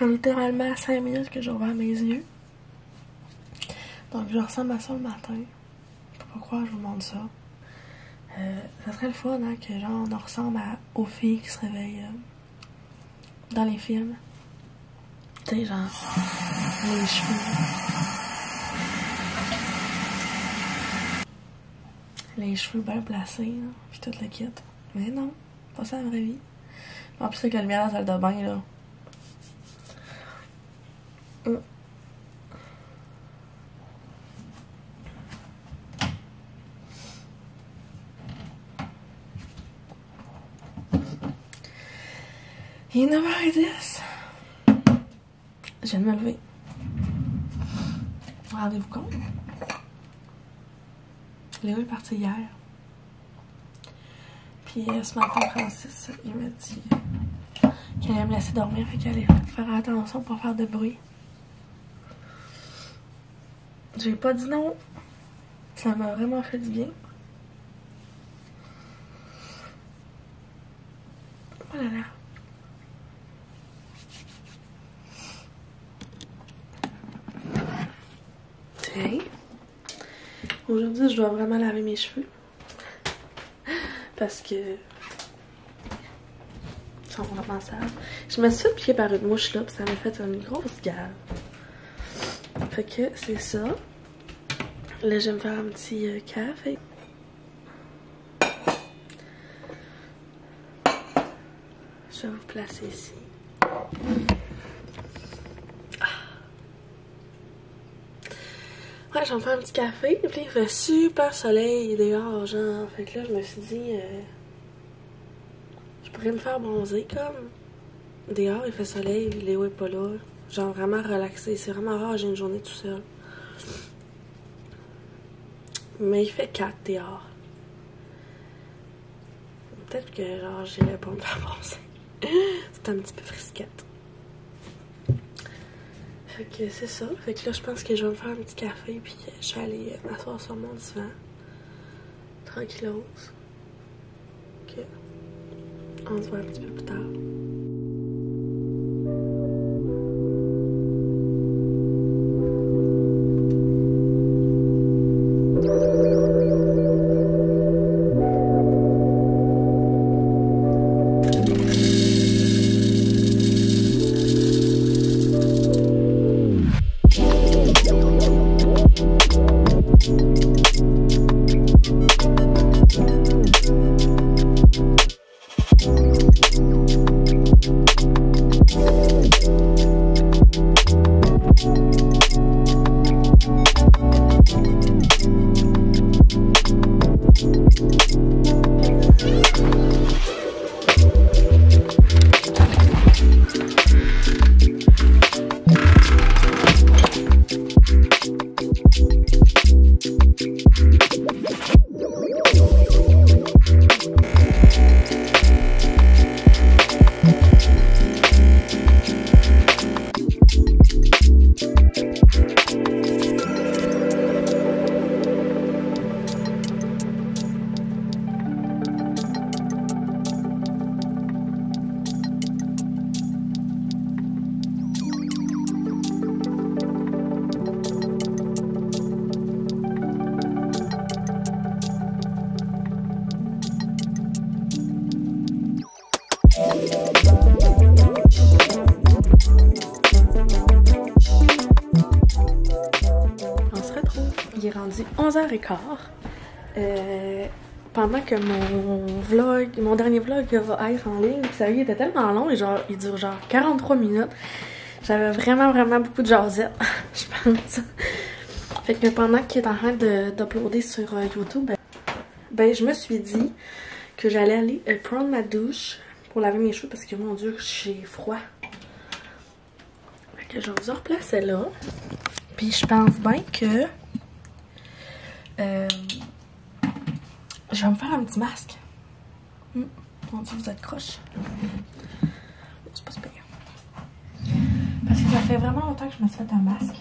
fait littéralement 5 minutes que j'ai ouvert mes yeux. Donc je ressemble à ça le matin. Je peux pas croire que je vous montre ça. Ça serait le fun, hein, que genre on ressemble aux filles qui se réveillent dans les films. Tu sais, genre, les cheveux bien placés, là, pis tout le kit. Mais non, pas ça la vraie vie. En plus, avec la lumière dans la salle de bain, là. Il est 9h10. Je viens de me lever. Rendez-vous compte? Léo est parti hier. Puis ce matin, Francis, il m'a dit qu'elle allait me laisser dormir, fait qu'elle allait faire attention pour pas faire de bruit. J'ai pas dit non. Ça m'a vraiment fait du bien. Oh là là. Tiens. Aujourd'hui, je dois vraiment laver mes cheveux. Parce que... ils sont vraiment sales. Je me suis fait piquer par une mouche là, puis ça m'a fait une grosse gale. Fait que c'est ça. Là, je vais me faire un petit café. Je vais vous placer ici. Ouais, je vais me faire un petit café. Et puis il fait super soleil dehors, genre. Fait que là, je me suis dit... je pourrais me faire bronzer comme. Dehors, il fait soleil, Léo est pas là. Genre vraiment relaxé. C'est vraiment rare, j'ai une journée tout seul. Mais il fait 4 dehors. Peut-être que genre j'irai pas me faire bronzer. C'est un petit peu frisquette. Fait que c'est ça. Fait que là, je pense que je vais me faire un petit café puis que je vais aller m'asseoir sur mon divan. Tranquillos. Ok. On se voit un petit peu plus tard. Il est rendu 11h15. Pendant que mon dernier vlog va être en ligne, puis sérieux, il était tellement long, et genre, il dure genre 43 minutes. J'avais vraiment beaucoup de jasette, je pense. Fait que pendant qu'il est en train d'uploader sur YouTube, ben je me suis dit que j'allais aller prendre ma douche pour laver mes cheveux parce que mon dieu, j'ai froid. Fait que je vais vous replacer là. Puis je pense bien que je vais me faire un petit masque. Mon dieu, vous êtes croche. C'est pas super. Parce que ça fait vraiment longtemps que je me suis fait un masque.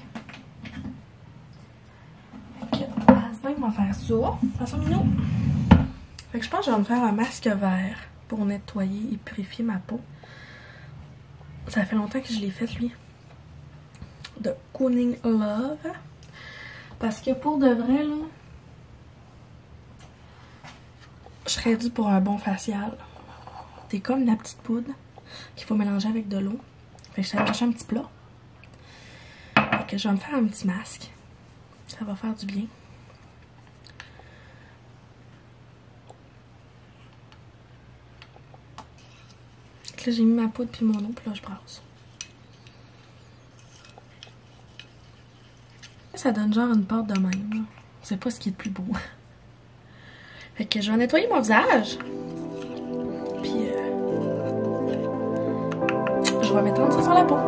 Fait que je pense bien que je vais faire ça. Façon mignon. Fait que je pense que je vais me faire un masque vert pour nettoyer et purifier ma peau. Ça fait longtemps que je l'ai fait, lui. De Cooning Love. Parce que pour de vrai, là, je serais due pour un bon facial. C'est comme la petite poudre qu'il faut mélanger avec de l'eau. Fait que je vais chercher un petit plat. Fait que je vais me faire un petit masque. Ça va faire du bien. Fait que là, j'ai mis ma poudre puis mon eau, puis là, je brasse. Ça donne genre une pâte de même. C'est pas ce qui est le plus beau. Fait que je vais nettoyer mon visage. Puis je vais m'étendre ça sur la peau.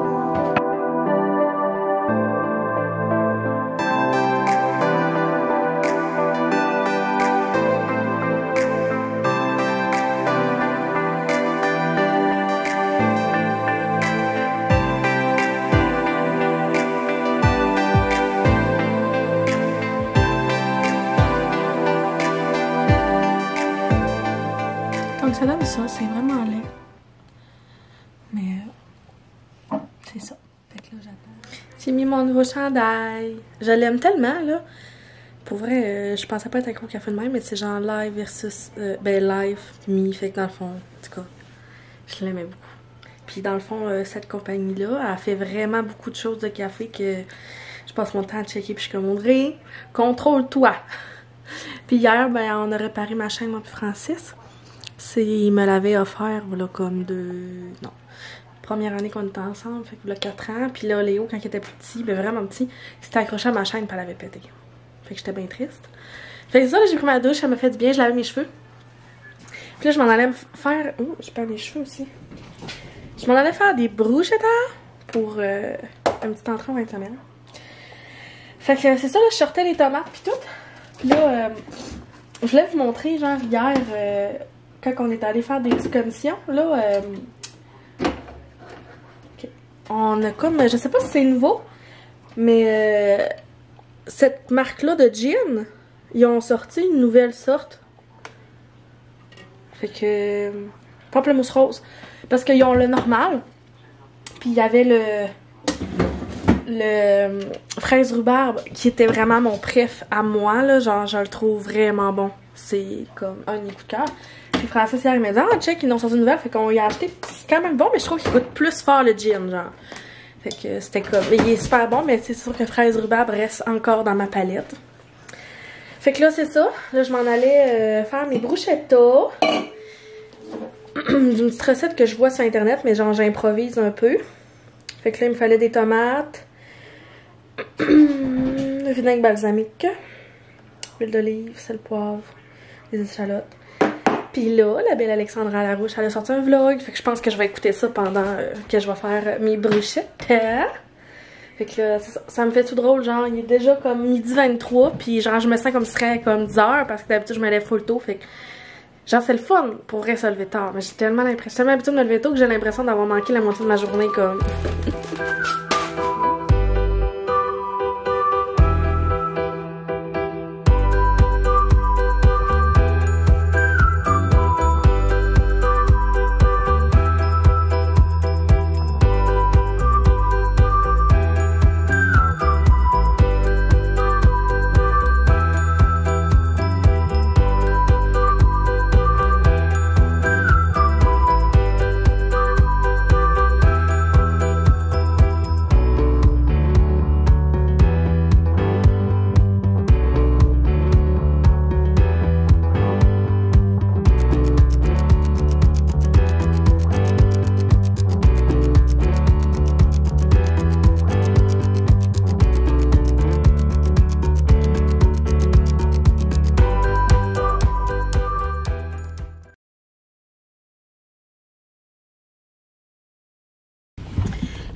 Donc ça donne ça, c'est vraiment laid. Mais c'est ça. Fait que là j'attends. J'ai mis mon nouveau chandail. Je l'aime tellement là. Pour vrai, je pensais pas être un gros café de même, mais c'est genre live versus live me. Fait que dans le fond, en tout cas, je l'aimais beaucoup. Puis dans le fond, cette compagnie-là, elle fait vraiment beaucoup de choses de café que je passe mon temps à checker. Puis je suis comme Audrey, contrôle-toi. Puis hier, ben on a réparé ma chaîne, moi puis Francis. Il me l'avait offert, voilà, comme première année qu'on était ensemble, fait que voilà 4 ans. Puis là, Léo, quand il était plus petit, ben vraiment petit, il s'était accroché à ma chaîne, puis elle avait pété. Fait que j'étais bien triste. Fait que ça, là, j'ai pris ma douche, ça m'a fait du bien, je lavais mes cheveux. Puis là, je m'en allais me faire... Oh, je perds mes cheveux aussi. Je m'en allais faire des brochettes pour une petite entrée en fin de semaine. Fait que c'est ça, là, je sortais les tomates puis tout. Puis là, je voulais vous montrer, genre, hier... quand on est allé faire des petites commissions, là, on a comme, je sais pas si c'est nouveau, mais cette marque-là de gin, ils ont sorti une nouvelle sorte. Fait que, pamplemousse rose. Parce qu'ils ont le normal, puis il y avait le fraise rhubarbe, qui était vraiment mon préf à moi, là, genre, je le trouve vraiment bon. C'est comme un de mes coups de cœur. Puis Francis hier il m'a dit ah check ils ont sorti une nouvelle, fait qu'on y a acheté, c'est quand même bon mais je trouve qu'il coûte plus fort le gin genre. Fait que c'était comme, il est super bon mais c'est sûr que fraise rhubarbe reste encore dans ma palette. Fait que là c'est ça, là je m'en allais faire mes bruschettas. D'une petite recette que je vois sur internet mais genre j'improvise un peu. Fait que là il me fallait des tomates, vinaigre balsamique, huile d'olive, sel, poivre, des échalotes. Puis là, la belle Alexandra Larouche, elle a sorti un vlog. Fait que je pense que je vais écouter ça pendant que je vais faire mes brochettes. Fait que là, ça me fait tout drôle. Genre, il est déjà comme 12h23. Puis genre, je me sens comme si ce serait comme 10h. Parce que d'habitude, je me lève full tôt. Fait que genre, c'est le fun pour vrai se lever tard. Mais j'ai tellement l'habitude de me lever tôt que j'ai l'impression d'avoir manqué la moitié de ma journée comme...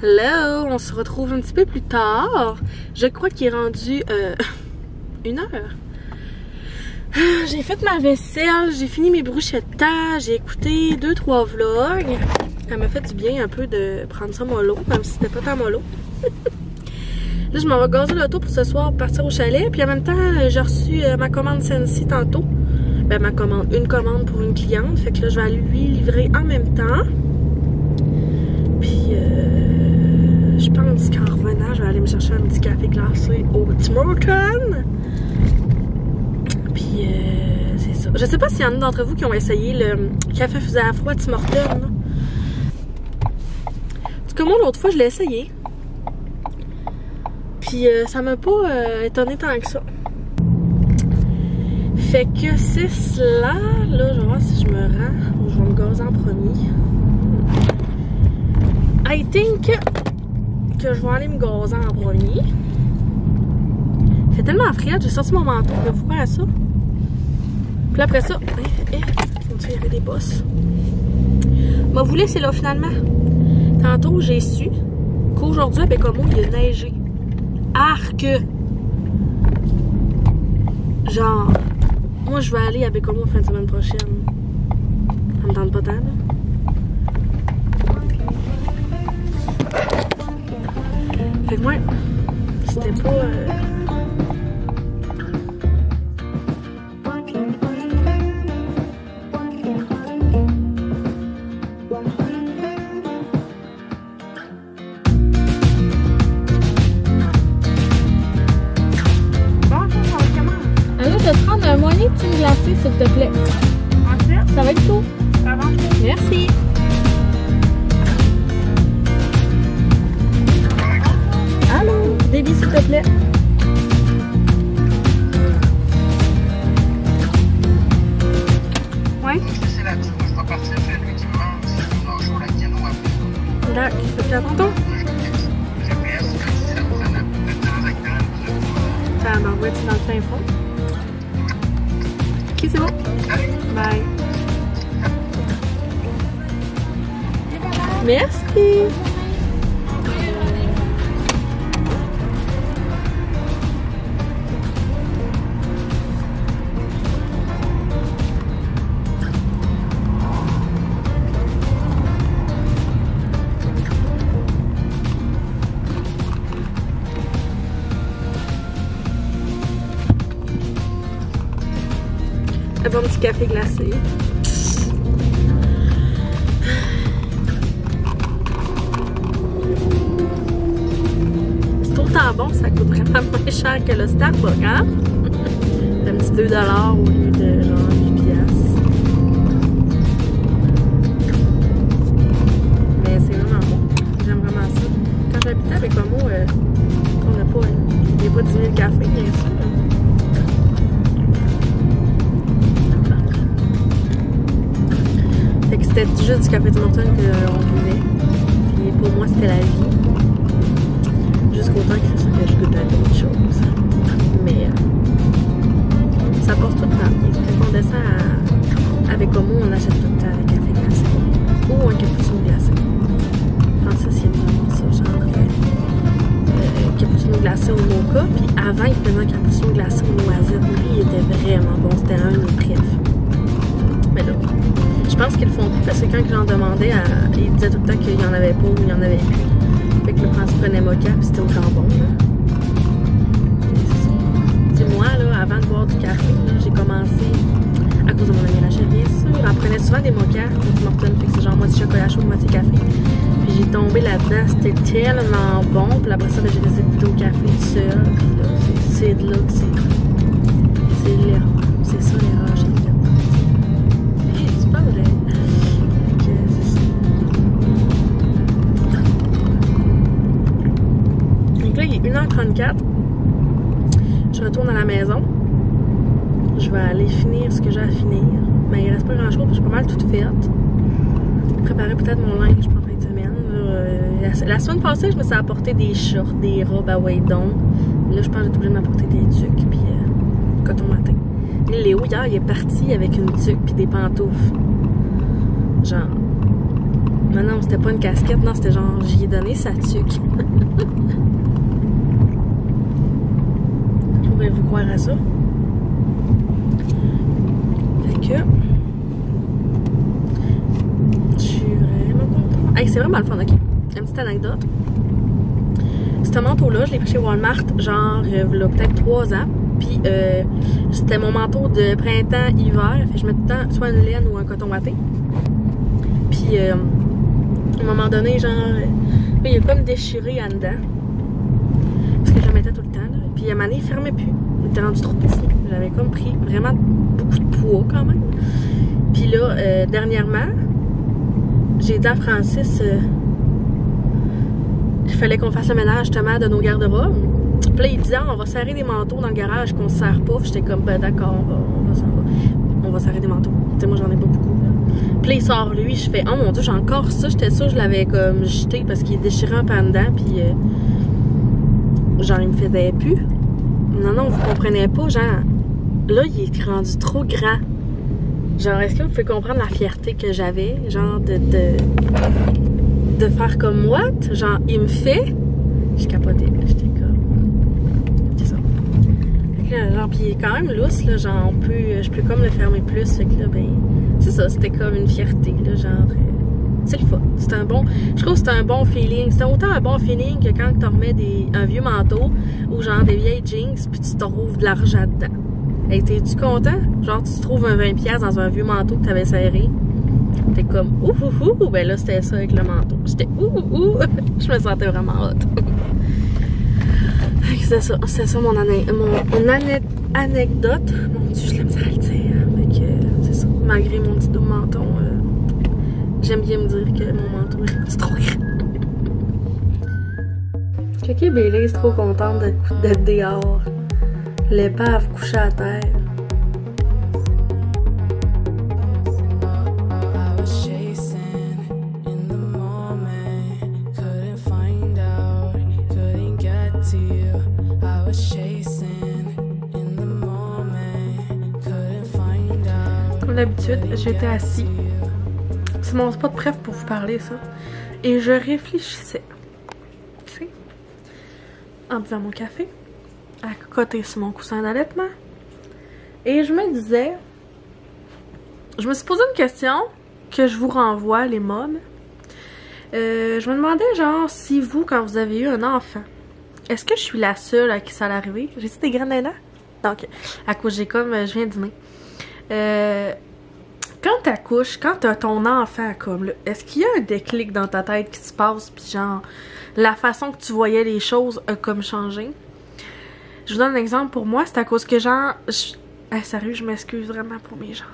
Hello, on se retrouve un petit peu plus tard. Je crois qu'il est rendu 1h. J'ai fait ma vaisselle, j'ai fini mes bruschettas, j'ai écouté 2-3 vlogs. Ça m'a fait du bien un peu de prendre ça mollo, même si c'était pas tant mollo. Là, je m'en vais gazer l'auto pour ce soir partir au chalet. Puis en même temps, j'ai reçu ma commande Sensi tantôt. Ben, une commande pour une cliente. Fait que là, je vais aller lui livrer en même temps. Puis chercher un petit café glacé au Tim Hortons. Puis c'est ça. Je sais pas s'il y en a d'entre vous qui ont essayé le café fusée à froid Tim Hortons. En tout cas, moi, l'autre fois, je l'ai essayé. Puis ça m'a pas étonné tant que ça. Fait que c'est cela. Là, je vais voir si je me rends ou je vais me gazer en premier. I think que je vais aller me gazer en premier. Il fait tellement frais, j'ai sorti mon manteau. Vous croire à ça? Puis après ça, il y avait des bosses. M'a vous laisser là finalement. Tantôt, j'ai su qu'aujourd'hui, à Bécomo, il a neigé. Arc! Genre, moi, je vais aller à Bécomo la fin de semaine prochaine. Ça me tente pas tant, là. Fait que moi, c'était pas... Alors, je vais te prendre un moyen de thym glacé, s'il te plaît. En fait, Ça va être tout. ça va. Merci. Allô, Déby, s'il te plaît. Ouais. C'est là, je vais partir chez lui dimanche, je vais jouer la piano après. D'accord. Fait que à tantôt. GPS, si ça vous en a le transacteur, Ça m'envoie dans le fin fond. Ok, c'est bon. Bye. Merci. Un bon petit café glacé. C'est autant bon, ça coûte vraiment moins cher que le Starbucks, hein? Un petit 2$ au lieu de genre 8$. Mais c'est vraiment bon. J'aime vraiment ça. Quand j'habitais avec Bécomo, on n'a pas, il n'y a pas 10 000 cafés, bien sûr. Fait que c'était juste du café Tim Hortons qu'on buvait. Puis pour moi, c'était la vie. Jusqu'au temps que c'est ça que je goûte à d'autres choses. Mais ça passe tout le temps. Quand on descend à Bécomo, on achète tout le temps un café glacé. Ou un cappuccino glacé. Francis, il aime vraiment ça. Genre cappuccino glacé au mocha. Puis avant, il faisait un cappuccino glacé aux noisettes. Lui, il était vraiment bon. C'était un de mes préfs. Mais là, je pense qu'ils le font plus parce que quand j'en demandais, ils disaient tout le temps qu'il n'y en avait pas ou il n'y en avait plus. Fait que le France prenait mocha puis c'était autant bon. C'est moi, là, avant de boire du café, j'ai commencé, à cause de mon ami Rachel, bien sûr, elle prenait souvent des mochas au Tim Hortons. Fait que c'est genre moitié chocolat chaud, moitié café. Puis j'ai tombé là-dedans, c'était tellement bon. Puis après ça, j'ai décidé de goûter au café tout seul. Puis là, c'est de là que c'est l'erreur. C'est ça l'erreur, j'ai fait. C'est pas vrai. Ok, c'est ça. Donc là, il est 1h34. Je retourne à la maison. Je vais aller finir ce que j'ai à finir. Mais il reste pas grand chose parce que j'ai pas mal tout fait. Préparer peut-être mon linge pour la fin de semaine. La semaine passée, je me suis apporté des shorts, des robes à Waydon. Là, je pense que j'ai obligée de m'apporter des tuques puis coton matin. Léo, hier, il est parti avec une tuque puis des pantoufles. Genre... Non, c'était pas une casquette. Non, c'était genre... J'y ai donné sa tuque. Pouvez-vous croire à ça? Fait que... Je suis vraiment contente. Hey, c'est vraiment le fun, ok? Une petite anecdote. Ce manteau-là, je l'ai pris chez Walmart, genre, il y a peut-être 3 ans. Puis, c'était mon manteau de printemps-hiver. Fait que je mets tout le temps soit une laine ou un coton watté. Puis, à un moment donné, genre, il a comme déchiré en dedans. que je mettais tout le temps, là. Puis à un moment donné, il fermait plus. Il était rendu trop petit. J'avais comme pris vraiment beaucoup de poids quand même. Puis là, dernièrement, j'ai dit à Francis qu'il fallait qu'on fasse le ménage justement de nos garde-robes. Puis là, il disait, on va serrer des manteaux dans le garage qu'on se serre pas. J'étais comme, ben d'accord, on va serrer des manteaux. Tu sais, moi, j'en ai pas beaucoup. Puis là, il sort lui, je fais, oh mon Dieu, j'ai encore ça. J'étais sûre, je l'avais comme jeté parce qu'il est déchiré un peu en dedans. Puis, genre, il me faisait plus. Non, vous comprenez pas, genre, là, il est rendu trop grand. Genre, est-ce que vous pouvez comprendre la fierté que j'avais, genre, de faire comme what? Genre, il me fait. Je capotais, j'étais comme. C'est ça. Fait que là, genre, pis il est quand même lousse, là, genre, je peux comme le fermer plus, fait que là, ben. C'est ça, c'était comme une fierté, là, genre. C'est le fun. C'est un bon. Je trouve que c'est un bon feeling. C'est autant un bon feeling que quand tu remets un vieux manteau ou genre des vieilles jeans, puis tu trouves de l'argent dedans. Hey, t'es-tu content? Genre, tu trouves un 20$ dans un vieux manteau que t'avais serré. T'es comme ouh. Ben là, c'était ça avec le manteau. J'étais ouh. Je me sentais vraiment hot. C'est ça mon anecdote. Mon Dieu, je l'aime ça le dire. Fait que, c'est ça. Malgré mon petit double menton, j'aime bien me dire que mon manteau est trop grand. Kiki Bailey est trop contente d'être dehors. L'épave couchée à terre. Comme d'habitude, j'étais assis. C'est mon spot préf pour vous parler, ça. Et je réfléchissais. Tu sais, en buvant mon café, à côté sur mon coussin d'allaitement. Et je me disais, je me suis posé une question que je vous renvoie, les mômes. Je me demandais, genre, si vous, quand vous avez eu un enfant, est-ce que je suis la seule à qui ça allait arriver? J'ai-tu des graines d'un an? Donc, à cause j'ai comme, je viens de dîner. Quand t'accouches, quand t'as ton enfant comme là, est-ce qu'il y a un déclic dans ta tête qui se passe, puis genre, la façon que tu voyais les choses a comme changé? Je vous donne un exemple pour moi, c'est à cause que genre, sérieux, je m'excuse vraiment pour mes gens.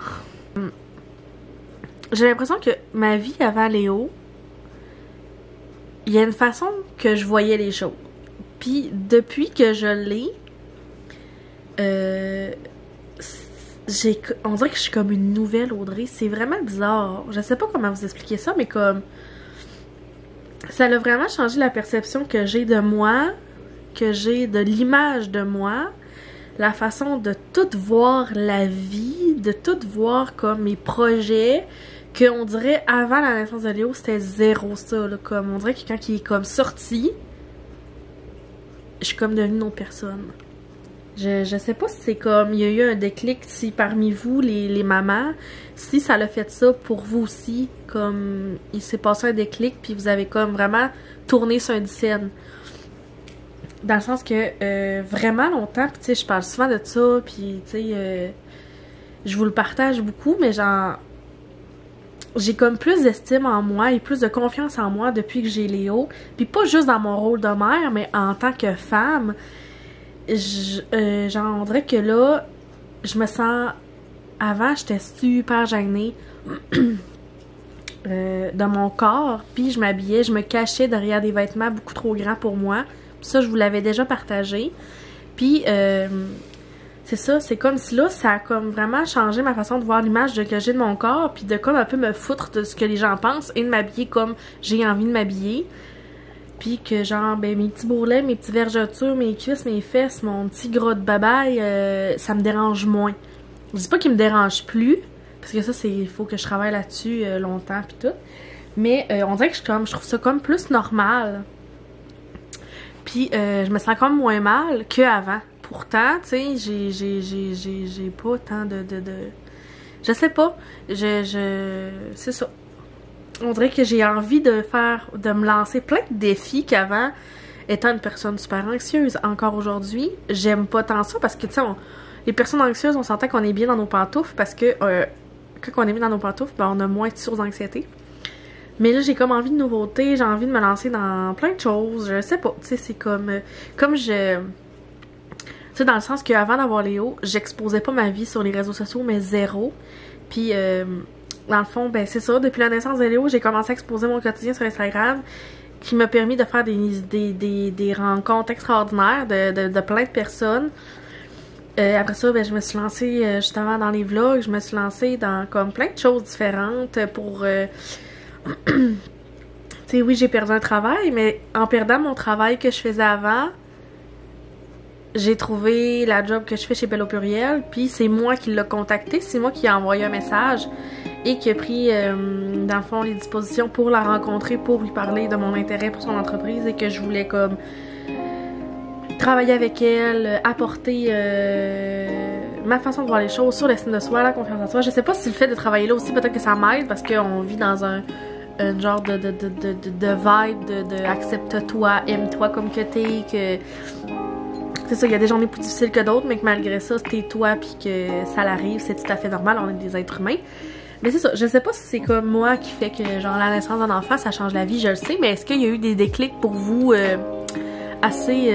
J'ai l'impression que ma vie avant Léo, il y a une façon que je voyais les choses. Puis depuis que je l'ai, on dirait que je suis comme une nouvelle Audrey. C'est vraiment bizarre. Je sais pas comment vous expliquer ça, mais comme ça a vraiment changé la perception que j'ai de moi, que j'ai de l'image de moi, la façon de tout voir la vie, de tout voir comme mes projets, qu'on dirait avant la naissance de Léo, c'était zéro ça, là, comme on dirait que quand il est comme sorti, je suis comme devenue une autre personne. Je sais pas si c'est comme, il y a eu un déclic, si parmi vous, les mamans, si ça l'a fait ça pour vous aussi, comme il s'est passé un déclic, puis vous avez comme vraiment tourné sur un dizaine. Dans le sens que vraiment longtemps, puis tu sais, je parle souvent de ça, puis tu sais, je vous le partage beaucoup, mais genre, j'ai comme plus d'estime en moi et plus de confiance en moi depuis que j'ai Léo, puis pas juste dans mon rôle de mère, mais en tant que femme. Genre, on dirait que là, je me sens... Avant, j'étais super gênée de mon corps, puis je m'habillais, je me cachais derrière des vêtements beaucoup trop grands pour moi. Ça, je vous l'avais déjà partagé. Puis, c'est ça, c'est comme si là, ça a comme vraiment changé ma façon de voir l'image que j'ai de mon corps, puis de comme un peu me foutre de ce que les gens pensent et de m'habiller comme j'ai envie de m'habiller. Puis que genre, ben mes petits bourrelets, mes petites vergetures, mes cuisses, mes fesses, mon petit gras de babaille, ça me dérange moins. Je dis pas qu'il me dérange plus, parce que ça, c'est, il faut que je travaille là-dessus longtemps puis tout. Mais on dirait que je trouve ça comme plus normal. Puis je me sens comme moins mal qu'avant. Pourtant, tu sais, j'ai pas tant de... Je sais pas. C'est ça. On dirait que j'ai envie de me lancer plein de défis qu'avant, étant une personne super anxieuse, encore aujourd'hui, j'aime pas tant ça parce que, tu sais, les personnes anxieuses, on s'entend qu'on est bien dans nos pantoufles parce que quand on est bien dans nos pantoufles, ben, on a moins de sources d'anxiété. Mais là, j'ai comme envie de nouveautés, j'ai envie de me lancer dans plein de choses, je sais pas, tu sais, c'est comme je... Tu sais, dans le sens qu'avant d'avoir Léo, j'exposais pas ma vie sur les réseaux sociaux, mais zéro. Puis, dans le fond, ben c'est ça, depuis la naissance de Léo, j'ai commencé à exposer mon quotidien sur Instagram, qui m'a permis de faire des rencontres extraordinaires de plein de personnes. Après ça, ben, je me suis lancée justement dans les vlogs, je me suis lancée dans comme plein de choses différentes pour... tu sais, oui, j'ai perdu un travail, mais en perdant mon travail que je faisais avant, j'ai trouvé la job que je fais chez Belle au Pluriel, puis c'est moi qui l'ai contacté, c'est moi qui ai envoyé un message et qui a pris, dans le fond, les dispositions pour la rencontrer, pour lui parler de mon intérêt pour son entreprise et que je voulais comme travailler avec elle, apporter ma façon de voir les choses sur l'estime de soi, la confiance en soi. Je sais pas si le fait de travailler là aussi, peut-être que ça m'aide parce qu'on vit dans un genre de vibe de accepte-toi, aime-toi comme que t'es, que... C'est ça, il y a des journées plus difficiles que d'autres, mais que malgré ça, t'es toi puis que ça l'arrive, c'est tout à fait normal, on est des êtres humains. Mais c'est ça, je sais pas si c'est comme moi qui fait que genre la naissance d'un enfant, ça change la vie, je le sais, mais est-ce qu'il y a eu des déclics pour vous assez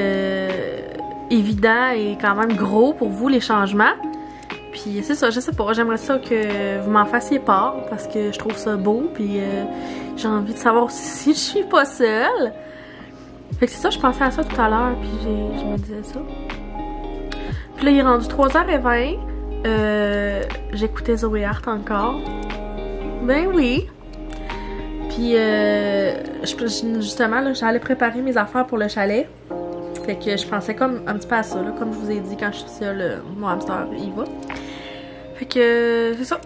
évidents et quand même gros pour vous, les changements? Puis c'est ça, je sais pas, j'aimerais ça que vous m'en fassiez part, parce que je trouve ça beau, puis j'ai envie de savoir aussi si je suis pas seule. Fait que c'est ça, je pensais à ça tout à l'heure, puis je me disais ça. Puis là, il est rendu 3h20. J'écoutais Zoé Hart encore. Ben oui. Puis, justement, là, j'allais préparer mes affaires pour le chalet. Fait que je pensais comme un petit peu à ça, là. Comme je vous ai dit, quand je suis seule, mon hamster, il va. Fait que, c'est ça.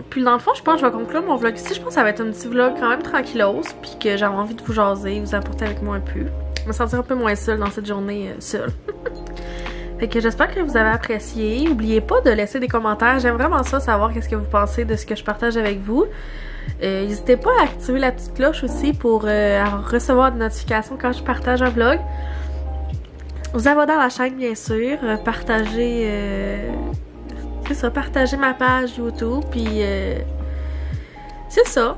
Puis dans le fond, je pense que je vais conclure mon vlog ici. Je pense que ça va être un petit vlog quand même tranquillos. Puis que j'avais envie de vous jaser, vous apporter avec moi un peu. Me sentir un peu moins seule dans cette journée seule. Fait que j'espère que vous avez apprécié. N'oubliez pas de laisser des commentaires. J'aime vraiment ça, savoir qu'est-ce que vous pensez de ce que je partage avec vous. N'hésitez pas à activer la petite cloche aussi pour recevoir des notifications quand je partage un vlog. Vous abonnez à la chaîne bien sûr. Partagez c'est ça, partagez ma page YouTube. Puis c'est ça.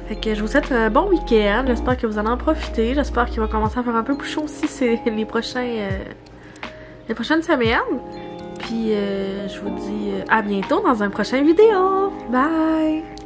Fait que je vous souhaite un bon week-end. J'espère que vous allez en profiter. J'espère qu'il va commencer à faire un peu plus chaud aussi les prochaines semaines. Puis je vous dis à bientôt dans un prochain vidéo. Bye!